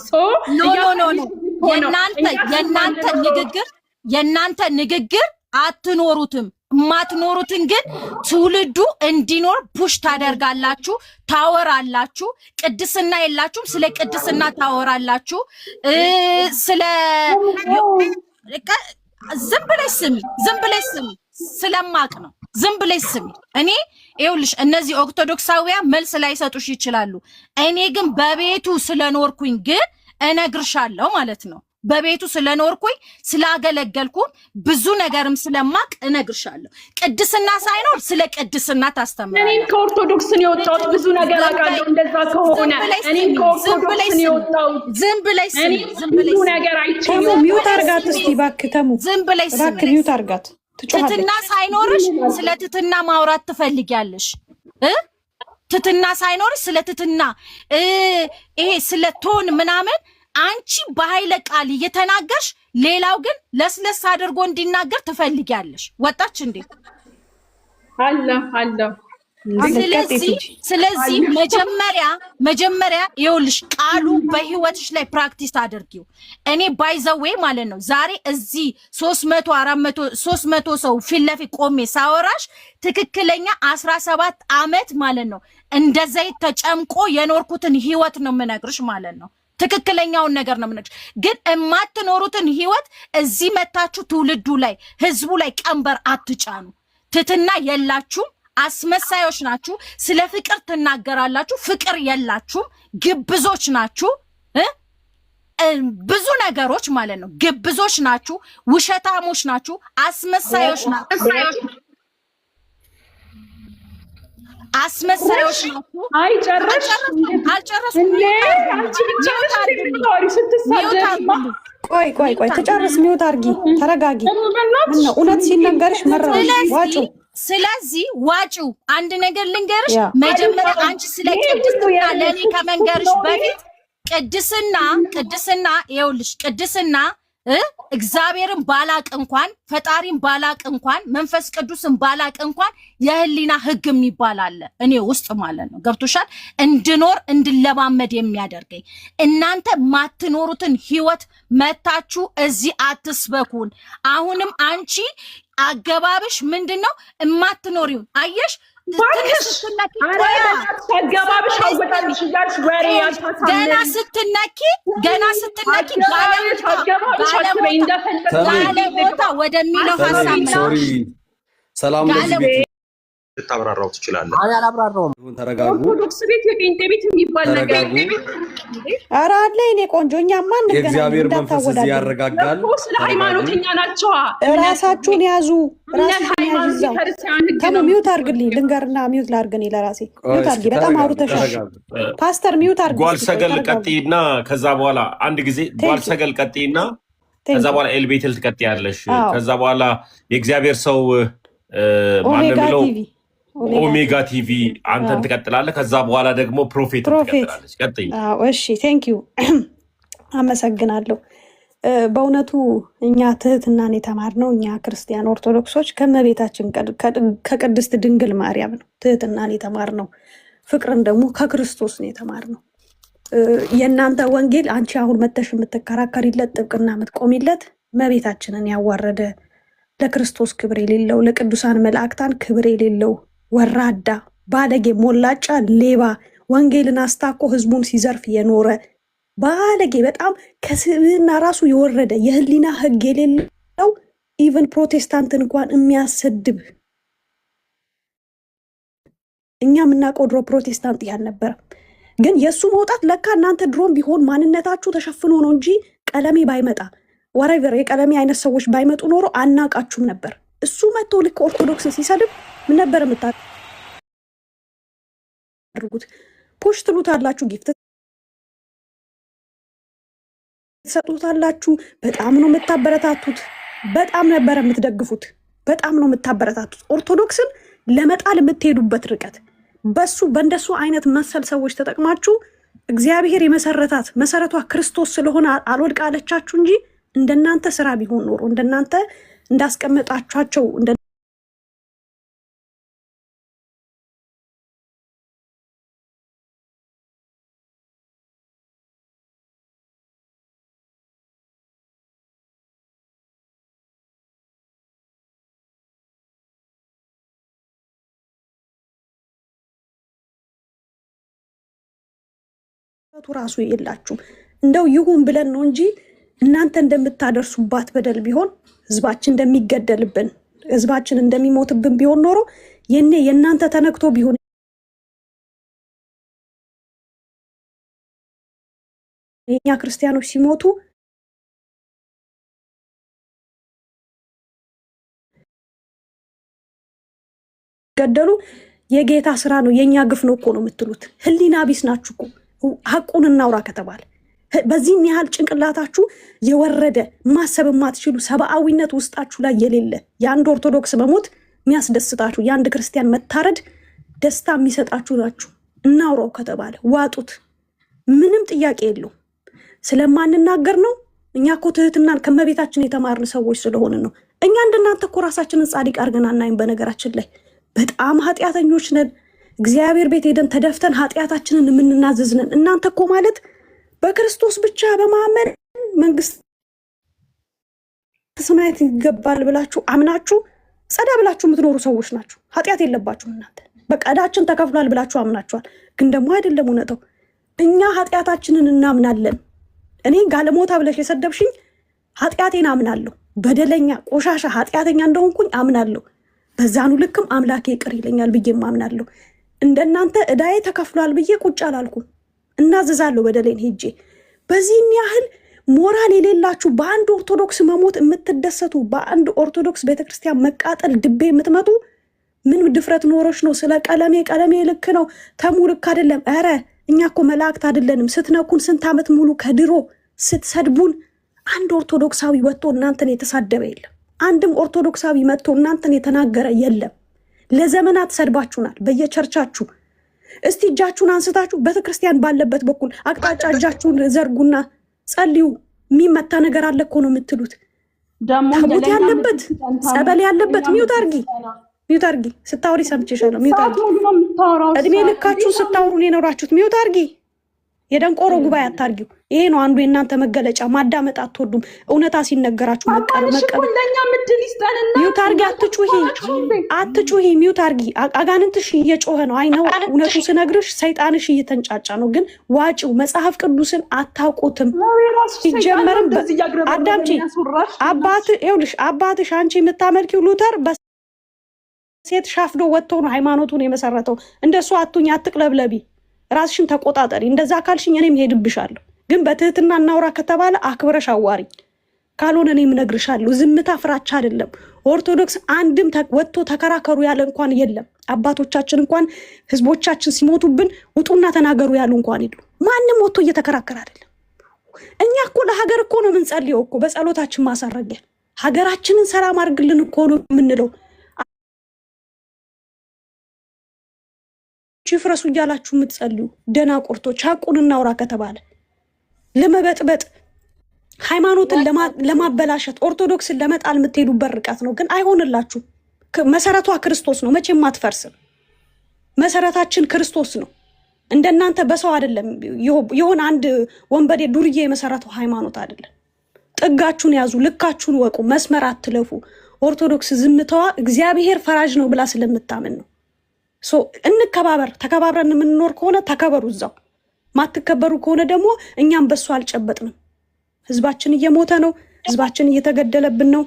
S6: የእናንተ ንግግር አትኖሩትም። ማትኖሩትን ግን ትውልዱ እንዲኖር ፑሽ ታደርጋላችሁ፣ ታወራላችሁ። ቅድስና የላችሁም፣ ስለ ቅድስና ታወራላችሁ። ስለ ዝም ብለሽ ስሚ ስለማቅ ነው። ዝም ብለሽ ስሚ። እኔ ይኸውልሽ እነዚህ ኦርቶዶክሳውያን መልስ ላይሰጡሽ ይችላሉ። እኔ ግን በቤቱ ስለኖርኩኝ ግን እነግርሻለሁ ማለት ነው። በቤቱ ስለኖርኩኝ ስላገለገልኩኝ ብዙ ነገርም ስለማቅ እነግርሻለሁ። ቅድስና ሳይኖር ስለ ቅድስና ታስተምራለህ።
S4: እኔም ከኦርቶዶክስ ነው የወጣሁት፣ ብዙ ነገር አውቃለሁ። እንደዛ ከሆነ እኔም ከኦርቶዶክስ ነው የወጣሁት።
S6: ዝም ብለሽ ስሚ፣
S4: ብዙ ነገር አይቼ
S5: ሚውት አርጋት እስቲ እባክህ ተሙ፣
S6: ዝም ብለሽ ስሚ።
S5: እባክህ ሚውት አርጋት።
S6: ትትና ሳይኖርሽ ስለ ትትና ማውራት ትፈልጊያለሽ? ትትና ሳይኖርሽ ስለ ትትና ይሄ ስለ ቶን ምናምን አንቺ በኃይለ ቃል እየተናገርሽ ሌላው ግን ለስለስ አድርጎ እንዲናገር ትፈልጊያለሽ። ወጣች እንዴ?
S4: አለ።
S6: ስለዚህ መጀመሪያ ይኸውልሽ ቃሉ በህይወትሽ ላይ ፕራክቲስ አድርጊው። እኔ ባይዘዌ ማለት ነው ዛሬ እዚህ 300 400 300 ሰው ፊት ለፊት ቆሜ ሳወራሽ ትክክለኛ 17 ዓመት ማለት ነው እንደ ዘይት ተጨምቆ የኖርኩትን ህይወት ነው የምነግርሽ ማለት ነው። ትክክለኛውን ነገር ነው የምነግርሽ። ግን የማትኖሩትን ህይወት እዚህ መታችሁ ትውልዱ ላይ ህዝቡ ላይ ቀንበር አትጫኑ። ትትና የላችሁም። አስመሳዮች ናችሁ። ስለ ፍቅር ትናገራላችሁ፣ ፍቅር የላችሁም። ግብዞች ናችሁ። ብዙ ነገሮች ማለት ነው። ግብዞች ናችሁ፣ ውሸታሞች ናችሁ፣ አስመሳዮች ናችሁ። አስመሳዮች ናችሁ።
S4: አይ ጨረሽ?
S6: አልጨረስኩም።
S5: ቆይ ትጨርስ። ሚውት አርጊ፣ ተረጋጊ። ምን ነው እውነት ሲነገርሽ መረረሽ ዋጩ።
S6: ስለዚህ ዋጪው አንድ ነገር ልንገርሽ። መጀመሪያ አንቺ ስለ ቅድስና ለኔ ከመንገርሽ በፊት ቅድስና ይኸውልሽ ቅድስና እግዚአብሔርን ባላቅ እንኳን ፈጣሪን ባላቅ እንኳን መንፈስ ቅዱስን ባላቅ እንኳን የህሊና ህግ የሚባል አለ እኔ ውስጥ ማለት ነው። ገብቶሻል? እንድኖር እንድለማመድ የሚያደርገኝ እናንተ ማትኖሩትን ህይወት መታችሁ እዚህ አትስበኩን። አሁንም አንቺ አገባብሽ ምንድነው? እማትኖሪውን አየሽ። ገና ስትነኪ ጋለሞታ ወደሚለው ሀሳብ
S7: ሰላም ልታብራራው ትችላለህ?
S2: አይ አላብራራውም።
S7: ተረጋጉ።
S4: ኦርቶዶክስ ቤት የጴንጤ ቤት የሚባል ነገር
S5: ኧረ አለ የእኔ ቆንጆ። እኛማ
S7: የእግዚአብሔር መንፈስ እዚህ ያረጋጋል።
S4: ስለ ሃይማኖተኛ ናቸው።
S5: ራሳችሁን ያዙ። ራሳችሁን ሚውት አርግልኝ ልንገርና ሚውት ላርግኝ ለራሴ ሚውት አርጊ። በጣም አውርተሻል ፓስተር። ሚውት አርጊ።
S1: ጓል ሰገል ቀጥይና ከዛ በኋላ አንድ ጊዜ ጓል ሰገል ቀጥይና ከዛ በኋላ ኤልቤትል ትቀጥያለሽ። ከዛ በኋላ የእግዚአብሔር ሰው ማን ብለው ኦሜጋ ቲቪ አንተን ትቀጥላለህ። ከዛ በኋላ ደግሞ ፕሮፌት ትቀጥላለች። ቀጥይ።
S5: እሺ ቴንክ ዩ አመሰግናለሁ። በእውነቱ እኛ ትህትናን የተማርነው እኛ ክርስቲያን ኦርቶዶክሶች ከመቤታችን ከቅድስት ድንግል ማርያም ነው ትህትናን የተማርነው። ፍቅርን ደግሞ ከክርስቶስ ነው የተማርነው። የእናንተ ወንጌል አንቺ አሁን መተሽ የምትከራከሪለት ጥብቅና የምትቆሚለት መቤታችንን ያዋረደ ለክርስቶስ ክብር የሌለው ለቅዱሳን መላእክታን ክብር የሌለው ወራዳ ባለጌ ሞላጫ ሌባ ወንጌልን አስታኮ ህዝቡን ሲዘርፍ የኖረ ባለጌ በጣም ከስብዕና ራሱ የወረደ የህሊና ህግ የሌለው ኢቨን ፕሮቴስታንትን እንኳን የሚያሰድብ እኛ የምናውቀው ድሮ ፕሮቴስታንት ያልነበረ ግን የእሱ መውጣት ለካ እናንተ ድሮም ቢሆን ማንነታችሁ ተሸፍኖ ነው እንጂ ቀለሜ ባይመጣ ወራይቨር የቀለሜ አይነት ሰዎች ባይመጡ ኖሮ አናቃችሁም ነበር። እሱ መጥቶ ልክ ኦርቶዶክስን ሲሰድብ ምን ነበር የምታደርጉት? ፑሽ ትሉታላችሁ፣ ጊፍት ትሰጡታላችሁ። በጣም ነው የምታበረታቱት። በጣም ነበር የምትደግፉት። በጣም ነው የምታበረታቱት። ኦርቶዶክስን ለመጣል የምትሄዱበት ርቀት በእንደሱ አይነት መሰል ሰዎች ተጠቅማችሁ እግዚአብሔር የመሰረታት መሰረቷ ክርስቶስ ስለሆነ አልወድቅ አለቻችሁ እንጂ እንደናንተ ስራ ቢሆን ኖሮ እንደናንተ እንዳስቀመጣችኋቸው ራሱ የላችሁም። እንደው ይሁን ብለን ነው እንጂ እናንተ እንደምታደርሱባት በደል ቢሆን ህዝባችን እንደሚገደልብን ህዝባችን እንደሚሞትብን ቢሆን ኖሮ የእናንተ ተነክቶ ቢሆን የኛ ክርስቲያኖች ሲሞቱ ገደሉ የጌታ ስራ ነው የኛ ግፍ ነው እኮ ነው የምትሉት። ህሊና ቢስ ናችሁ እኮ። ሐቁን እናውራ ከተባለ በዚህን ያህል ጭንቅላታችሁ የወረደ ማሰብ ማትችሉ ሰብአዊነት ውስጣችሁ ላይ የሌለ የአንድ ኦርቶዶክስ መሞት የሚያስደስታችሁ የአንድ ክርስቲያን መታረድ ደስታ የሚሰጣችሁ ናችሁ። እናውራው ከተባለ ዋጡት። ምንም ጥያቄ የለው። ስለማንናገር ነው። እኛ እኮ ትህትናን ከመቤታችን የተማርን ሰዎች ስለሆነ ነው። እኛ እንደናንተ እኮ ራሳችንን ጻድቅ አድርገን አናይም። በነገራችን ላይ በጣም ኃጢአተኞች ነን። እግዚአብሔር ቤት ሄደን ተደፍተን ኃጢአታችንን የምንናዘዝ ነን። እናንተ እኮ ማለት በክርስቶስ ብቻ በማመን መንግስት ሰማያት ይገባል ብላችሁ አምናችሁ ጸዳ ብላችሁ የምትኖሩ ሰዎች ናችሁ። ኃጢአት የለባችሁም እናንተ። በቃ ዕዳችን ተከፍሏል ብላችሁ አምናችኋል። ግን ደግሞ አይደለም እውነታው። እኛ ኃጢአታችንን እናምናለን። እኔ ጋለሞታ ብለሽ የሰደብሽኝ ኃጢአቴን አምናለሁ። በደለኛ ቆሻሻ ኃጢአተኛ እንደሆንኩኝ አምናለሁ። በዛኑ ልክም አምላኬ ይቅር ይለኛል ብዬም አምናለሁ። እንደናንተ ዕዳዬ ተከፍሏል ብዬ ቁጭ አላልኩም። እናዘዛለሁ በደሌን ሄጄ። በዚህን ያህል ሞራል የሌላችሁ በአንድ ኦርቶዶክስ መሞት የምትደሰቱ፣ በአንድ ኦርቶዶክስ ቤተክርስቲያን መቃጠል ድቤ የምትመጡ ምን ድፍረት ኖሮች ነው? ስለ ቀለሜ ልክ ነው ተሙ ልክ አይደለም። ኧረ እኛ እኮ መላእክት አይደለንም። ስትነኩን ስንት ዓመት ሙሉ ከድሮ ስትሰድቡን አንድ ኦርቶዶክሳዊ ወጥቶ እናንተን የተሳደበ የለም። አንድም ኦርቶዶክሳዊ መጥቶ እናንተን የተናገረ የለም። ለዘመናት ሰድባችሁናል በየቸርቻችሁ። እስቲ እጃችሁን አንስታችሁ ቤተክርስቲያን ባለበት በኩል አቅጣጫ እጃችሁን ዘርጉና ጸልዩ። የሚመታ ነገር አለ እኮ ነው የምትሉት። ታቦት ያለበት ጸበል ያለበት ሚውት አርጊ። ስታወሪ ሰምቼሻለሁ። ሚውት አርጊ። እድሜ ልካችሁ ስታወሩ የኖራችሁት ሚውት አርጊ። የደንቆሮ ጉባኤ አታርጊው። ይሄ ነው አንዱ የእናንተ መገለጫ። ማዳመጥ አትወዱም። እውነታ ሲነገራችሁ መቀበል። ሚውት አርጊ። አትጩሂ። ሚውት አርጊ። አጋንንትሽ እየጮኸ ነው። አይ ነው እውነቱ ስነግርሽ ሰይጣንሽ እየተንጫጫ ነው። ግን ዋጪው መጽሐፍ ቅዱስን አታውቁትም። ሲጀመርም አዳምጪ። አባትሽ አንቺ የምታመልኪው ሉተር በሴት ሻፍዶ ወጥቶ ነው ሃይማኖቱን የመሰረተው። እንደሱ አቱኝ። አትቅለብለቢ። ራስሽን ተቆጣጠሪ። እንደዛ ካልሽኝ እኔም ሄድብሻለሁ። ግን በትህትና እናውራ ከተባለ አክብረሽ አዋሪ። ካልሆነ እኔም እነግርሻለሁ። ዝምታ ፍራቻ አይደለም። ኦርቶዶክስ አንድም ወጥቶ ተከራከሩ ያለ እንኳን የለም። አባቶቻችን እንኳን ህዝቦቻችን ሲሞቱብን ውጡና ተናገሩ ያሉ እንኳን የሉ። ማንም ወጥቶ እየተከራከረ አይደለም። እኛ እኮ ለሀገር እኮ ነው የምንጸልየው እኮ በጸሎታችን ማሳረጊያ። ሀገራችንን ሰላም አድርግልን እኮ ነው የምንለው። ይፍረሱ እያላችሁ የምትጸልዩ ደናቁርቶች፣ ሐቁን እናውራ ከተባለ ለመበጥበጥ ሃይማኖትን ለማበላሸት ኦርቶዶክስን ለመጣል የምትሄዱበት ርቀት ነው። ግን አይሆንላችሁ። መሰረቷ ክርስቶስ ነው። መቼም አትፈርስም። መሰረታችን ክርስቶስ ነው። እንደናንተ በሰው አይደለም። የሆነ አንድ ወንበዴ ዱርዬ የመሰረተው ሃይማኖት አይደለም። ጥጋችሁን ያዙ፣ ልካችሁን ወቁ፣ መስመር አትለፉ። ኦርቶዶክስ ዝምታዋ እግዚአብሔር ፈራጅ ነው ብላ ስለምታምን ነው። እንከባበር። ተከባብረን የምንኖር ከሆነ ተከበሩ እዛው። ማትከበሩ ከሆነ ደግሞ እኛም በሱ አልጨበጥንም። ህዝባችን እየሞተ ነው። ህዝባችን እየተገደለብን ነው።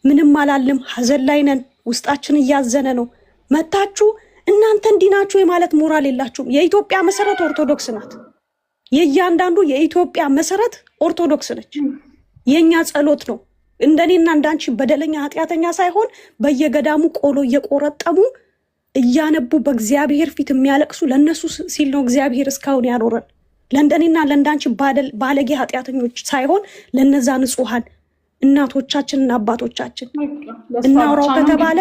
S5: ምንም አላልም። ሀዘን ላይ ነን። ውስጣችን እያዘነ ነው። መታችሁ እናንተ እንዲናችሁ የማለት ሞራል የላችሁም። የኢትዮጵያ መሰረት ኦርቶዶክስ ናት። የእያንዳንዱ የኢትዮጵያ መሰረት ኦርቶዶክስ ነች። የእኛ ጸሎት ነው። እንደኔና እንዳንቺ በደለኛ ኃጢአተኛ ሳይሆን በየገዳሙ ቆሎ እየቆረጠሙ እያነቡ በእግዚአብሔር ፊት የሚያለቅሱ ለነሱ ሲል ነው እግዚአብሔር እስካሁን ያኖረን። ለእንደኔና ለእንዳንቺ ባለጌ ኃጢአተኞች ሳይሆን ለነዛ ንጹሐን እናቶቻችንና አባቶቻችን። እናውራው ከተባለ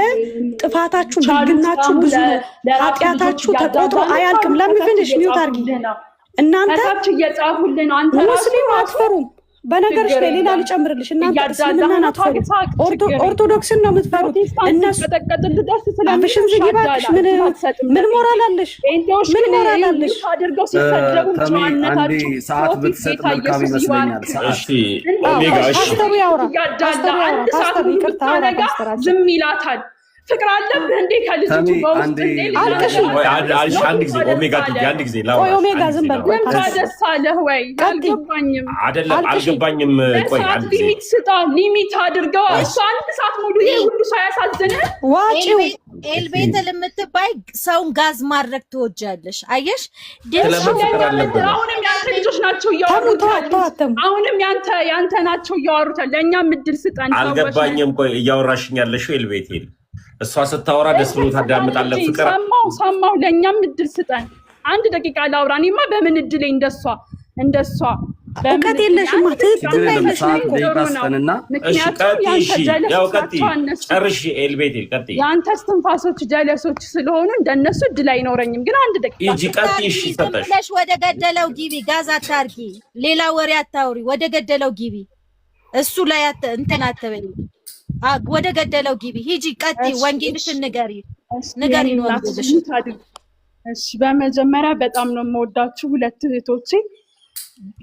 S5: ጥፋታችሁ ብልግናችሁ ብዙ ነው። ኃጢአታችሁ ተቆጥሮ አያልቅም። ለምንሽ ሚውት አርጊ። እናንተ ሙስሊም አትፈሩም። በነገርሽ ላይ ሌላ ልጨምርልሽ። እናንተ እስልምናን አትፈሩ፣ ኦርቶዶክስን ነው የምትፈሩት። እነሱ አፍሽን ዝጊ እባክሽ። ምን ሞራል አለሽ? ምን ሞራል አለሽ?
S7: ሰዓት ብትሰጥ መልካም ይመስለኛል።
S5: ፓስተሩ ያውራ። ፓስተሩ ይቅርታ፣
S4: ዝም ይላታል። ፍቅር አለብህ እንዴ ከልጅቱ በውስጥ
S1: አንድ ጊዜ ኦሜጋ አንድ ጊዜ
S5: ቆይ ኦሜጋ ዝም በል
S4: ደስ አለህ ወይ? አልገባኝም።
S1: አይደለም አልገባኝም። ቆይ አንድ ጊዜ
S4: ሊሚት ስጣ፣ ሊሚት አድርገው። እሱ አንድ ሰዓት ሙሉ ይሄ ሁሉ ሰው ያሳዝንህ።
S5: ዋጪው
S6: ኤልቤተል የምትባይ ሰውን ጋዝ ማድረግ ትወጃለሽ። አየሽ
S4: አሁንም ያንተ ልጆች ናቸው እያወሩት ያሉት። አሁንም ያንተ ናቸው እያወሩት ያሉት። ለእኛም እድል ስጠን።
S1: አልገባኝም። ቆይ እያወራሽኝ ያለሽው ኤልቤቴል እሷ ስታወራ ደስ ብሎ ታዳምጣለህ። ፍቅር
S4: ሰማሁ። ለእኛም እድል ስጠን። አንድ ደቂቃ ላውራ። እኔማ በምን እድሌ እንደሷ
S5: እውቀት የለሽማ።
S1: ጨርሽ ኤልቤቴል ቀጥይ።
S4: የአንተ እስትንፋሶች ጀለሶች ስለሆኑ እንደነሱ እድል አይኖረኝም። ግን አንድ ደቂቃ
S6: ቀጥይ። ወደ ገደለው ግቢ። ጋዝ አታርጊ። ሌላ ወሬ አታውሪ። ወደ ገደለው ግቢ። እሱ ላይ እንትን አትበይ። ወደ ገደለው ግቢ። ሂጂ ቀጥይ። ወንጌልሽን ንገሪ ነው ወንጌልሽ።
S4: እሺ በመጀመሪያ በጣም ነው የምወዳችሁ ሁለት እህቶቼ።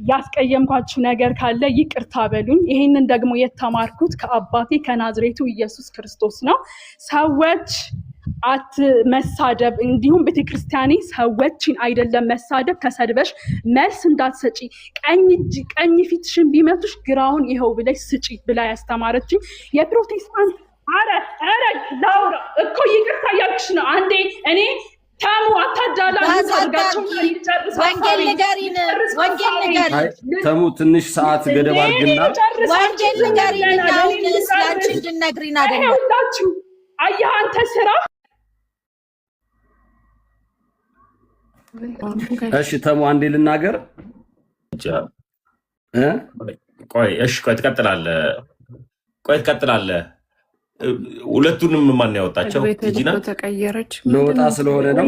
S4: ያስቀየምኳችሁ ነገር ካለ ይቅርታ በሉኝ። ይሄንን ደግሞ የተማርኩት ከአባቴ ከናዝሬቱ ኢየሱስ ክርስቶስ ነው። ሰዎች መሳደብ እንዲሁም ቤተክርስቲያኔ ሰዎችን አይደለም መሳደብ፣ ተሰድበሽ መልስ እንዳትሰጪ፣ ቀኝ ፊትሽን ቢመቱሽ ግራውን ይኸው ብለሽ ስጪ ብላ ያስተማረችኝ የፕሮቴስታንት አረ ላውራ እኮ ይቅርታ እያልኩሽ ነው። አንዴ እኔ ታሙ አታዳላ አድርጋቸው
S6: ወንጌል ንገሪን።
S7: ተሙ ትንሽ ሰዓት ገደብ አድርግና
S6: ወንጌል ንገሪን። አሁን ስላንቺ እንድነግሪን አይደለም።
S4: ሁላችሁ አየህ አንተ ስራ።
S7: እሺ ተሙ አንዴ ልናገር።
S1: ቆይ ትቀጥላለህ። ሁለቱንም ማን ያወጣቸው? ጂና
S8: ተቀየረች።
S7: ለወጣ ስለሆነ ነው።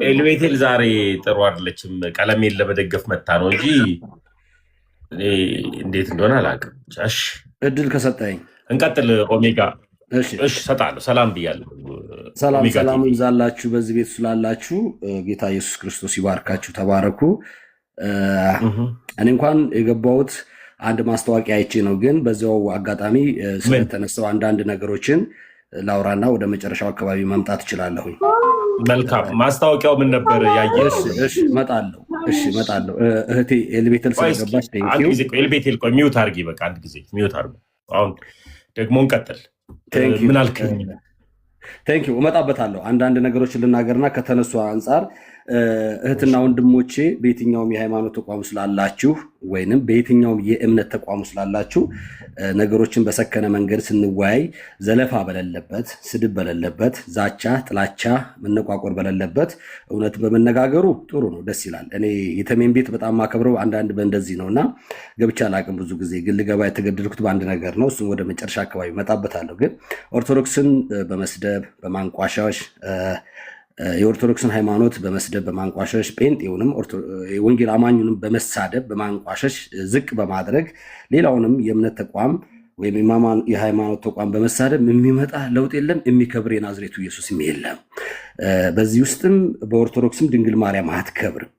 S1: ኤልቤቴል ዛሬ ጥሩ አይደለችም። ቀለሜን ለመደገፍ መታ ነው እንጂ እንዴት እንደሆነ አላውቅም። እሺ
S7: እድል ከሰጠኝ
S1: እንቀጥል። ኦሜጋ እሺ እሰጣለሁ። ሰላም ብያለሁ።
S7: ሰላም ይብዛላችሁ። በዚህ ቤት ስላላችሁ ጌታ ኢየሱስ ክርስቶስ ይባርካችሁ። ተባረኩ። እኔ እንኳን የገባሁት አንድ ማስታወቂያ አይቼ ነው፣ ግን በዚያው አጋጣሚ ስለተነሳው አንዳንድ ነገሮችን ላውራና ወደ መጨረሻው አካባቢ መምጣት እችላለሁኝ።
S1: መልካም። ማስታወቂያው ምን ነበር ያየሽ?
S7: እሺ እመጣለሁ። እህቴ ኤልቤቴል ስለገባች
S1: አንድ ጊዜ ኤልቤቴል ቆይ ሚውት አድርጊ። በቃ አንድ ጊዜ ሚውት አድርጉ። አሁን ደግሞ እንቀጥል። ምን አልከኝ?
S7: ቴንኪው። እመጣበታለሁ። አንዳንድ ነገሮችን ልናገርና ከተነሱ አንጻር እህትና ወንድሞቼ በየትኛውም የሃይማኖት ተቋም ስላላችሁ ወይንም በየትኛውም የእምነት ተቋም ስላላችሁ ነገሮችን በሰከነ መንገድ ስንወያይ ዘለፋ በሌለበት፣ ስድብ በሌለበት፣ ዛቻ፣ ጥላቻ፣ መነቋቆር በሌለበት እውነት በመነጋገሩ ጥሩ ነው፣ ደስ ይላል። እኔ የተሜን ቤት በጣም ማከብረው አንዳንድ በእንደዚህ ነው እና ገብቻ አላቅም። ብዙ ጊዜ ግን ልገባ የተገደድኩት በአንድ ነገር ነው። እሱም ወደ መጨረሻ አካባቢ መጣበታለሁ። ግን ኦርቶዶክስን በመስደብ በማንቋሻሽ የኦርቶዶክስን ሃይማኖት በመስደብ በማንቋሸሽ ጴንጤውንም ወንጌል አማኙንም በመሳደብ በማንቋሸሽ ዝቅ በማድረግ ሌላውንም የእምነት ተቋም ወይም የሃይማኖት ተቋም በመሳደብ የሚመጣ ለውጥ የለም። የሚከብር የናዝሬቱ ኢየሱስም የለም። በዚህ ውስጥም በኦርቶዶክስም ድንግል ማርያም አትከብርም።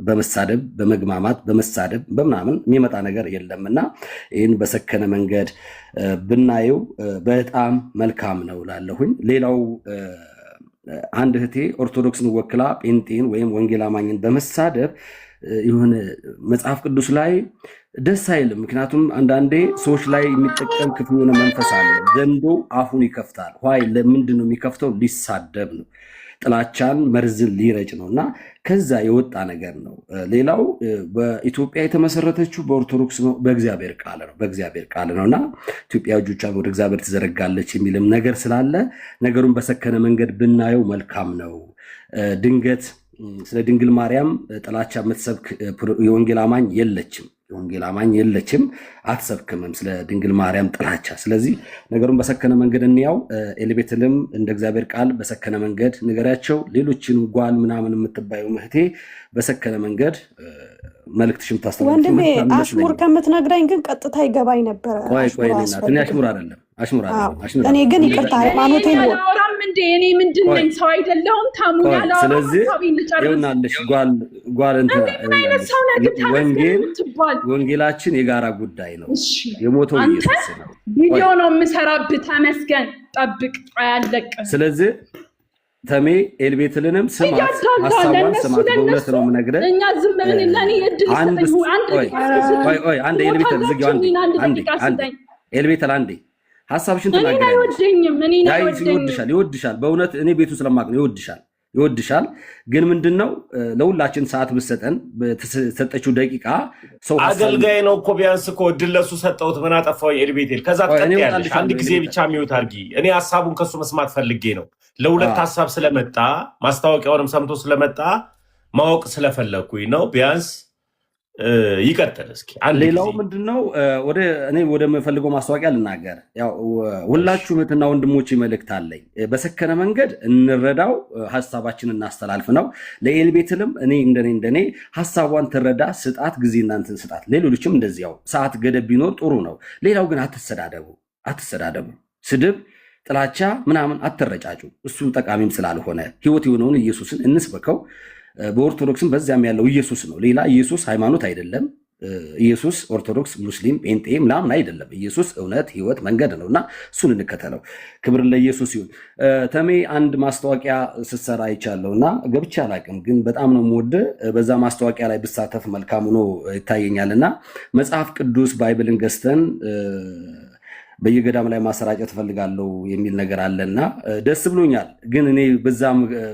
S7: በመሳደብ በመግማማት በመሳደብ በምናምን የሚመጣ ነገር የለምና ይህን በሰከነ መንገድ ብናየው በጣም መልካም ነው ላለሁኝ። ሌላው አንድ እህቴ ኦርቶዶክስን ወክላ ጴንጤን ወይም ወንጌል አማኝን በመሳደብ የሆነ መጽሐፍ ቅዱስ ላይ ደስ አይልም። ምክንያቱም አንዳንዴ ሰዎች ላይ የሚጠቀም ክፉ የሆነ መንፈስ አለ። ዘንዶ አፉን ይከፍታል። ይ ለምንድን ነው የሚከፍተው? ሊሳደብ ነው። ጥላቻን መርዝን ሊረጭ ነው እና ከዛ የወጣ ነገር ነው። ሌላው በኢትዮጵያ የተመሰረተችው በኦርቶዶክስ ነው፣ በእግዚአብሔር ቃል ነው እና ኢትዮጵያ እጆቿን ወደ እግዚአብሔር ትዘረጋለች የሚልም ነገር ስላለ ነገሩን በሰከነ መንገድ ብናየው መልካም ነው። ድንገት ስለ ድንግል ማርያም ጥላቻ የምትሰብክ የወንጌል አማኝ የለችም፣ አትሰብክምም ስለ ድንግል ማርያም ጥላቻ። ስለዚህ ነገሩን በሰከነ መንገድ እንያው። ኤልቤቴልም እንደ እግዚአብሔር ቃል በሰከነ መንገድ ንገሪያቸው። ሌሎችን ጓል ምናምን የምትባዩ እህቴ በሰከነ መንገድ መልእክትሽም ታስተላልፊ
S5: ወንድሜ አሽሙር ከምትነግረኝ ግን ቀጥታ ይገባኝ ነበር።
S7: ቆይ እኔ አሽሙር አይደለም።
S5: እኔ ግን ይቅርታ ሃይማኖቴን
S4: አላወራም እንዴ እኔ ምንድነኝ? ሰው አይደለሁም። ታሙኝ አላወራም።
S7: ስለዚህ ይኸውናለሽ ጓል ወንጌላችን የጋራ ጉዳይ ነው። የሞተው ኢየሱስ ነው።
S4: ቪዲዮ ነው የምሰራብህ። ተመስገን ጠብቅ አያለቅም።
S7: ስለዚህ ተሜ ኤልቤትልንም ስማት ሐሳቧን ስማት። በእውነት ነው የምነግርህ።
S4: እኛ ዝም ብለን ለኔ እድል
S7: አንድ ኤልቤትል ዝጊው አንዴ ኤልቤትል አንዴ ሐሳብሽን ተናገረኝ። ይወድሻል። በእውነት እኔ ቤቱ ስለማቅ ነው ይወድሻል። ግን ምንድነው ለሁላችን ሰዓት ብትሰጠን በተሰጠችው ደቂቃ ሰው
S1: አገልጋይ ነው እኮ ቢያንስ እኮ እድል ለሱ ሰጠሁት። ምን አጠፋው ኤልቤቴል? ከዛ ትቀጥያለሽ። አንድ ጊዜ ብቻ ሚውት አድርጊ። እኔ ሐሳቡን ከሱ መስማት ፈልጌ ነው። ለሁለት ሐሳብ ስለመጣ ማስታወቂያውንም ሰምቶ ስለመጣ ማወቅ ስለፈለኩኝ ነው። ቢያንስ ይቀጥል እስኪ።
S7: ሌላው ምንድነው እኔ ወደምፈልገው ማስታወቂያ ልናገር። ያው ሁላችሁ እህትና ወንድሞች መልእክት አለኝ። በሰከነ መንገድ እንረዳው፣ ሐሳባችንን እናስተላልፍ ነው። ለኤልቤትልም እኔ እንደኔ ሐሳቧን ትረዳ፣ ስጣት፣ ጊዜ እናንተን ስጣት። ሌሎችም እንደዚያው ሰዓት ገደብ ቢኖር ጥሩ ነው። ሌላው ግን አትሰዳደቡ። ስድብ፣ ጥላቻ ምናምን አትረጫጩ። እሱም ጠቃሚም ስላልሆነ ህይወት የሆነውን ኢየሱስን እንስበከው። በኦርቶዶክስም በዚያም ያለው ኢየሱስ ነው። ሌላ ኢየሱስ ሃይማኖት አይደለም። ኢየሱስ ኦርቶዶክስ፣ ሙስሊም፣ ጴንጤ ምናምን አይደለም። ኢየሱስ እውነት፣ ህይወት፣ መንገድ ነውና እሱን እንከተለው። ክብር ለኢየሱስ ይሁን። ተሜ አንድ ማስታወቂያ ስትሰራ አይቻለሁና ገብቼ አላቅም፣ ግን በጣም ነው የምወደው። በዛ ማስታወቂያ ላይ ብሳተፍ መልካም ሆኖ ይታየኛልና መጽሐፍ ቅዱስ ባይብልን ገዝተን በየገዳም ላይ ማሰራጨት ፈልጋለሁ የሚል ነገር አለና ደስ ብሎኛል። ግን እኔ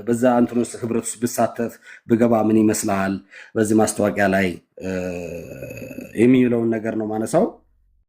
S7: በዛ እንትኖስ ህብረት ውስጥ ብሳተፍ ብገባ ምን ይመስልሃል? በዚህ ማስታወቂያ ላይ የሚለውን ነገር ነው ማነሳው።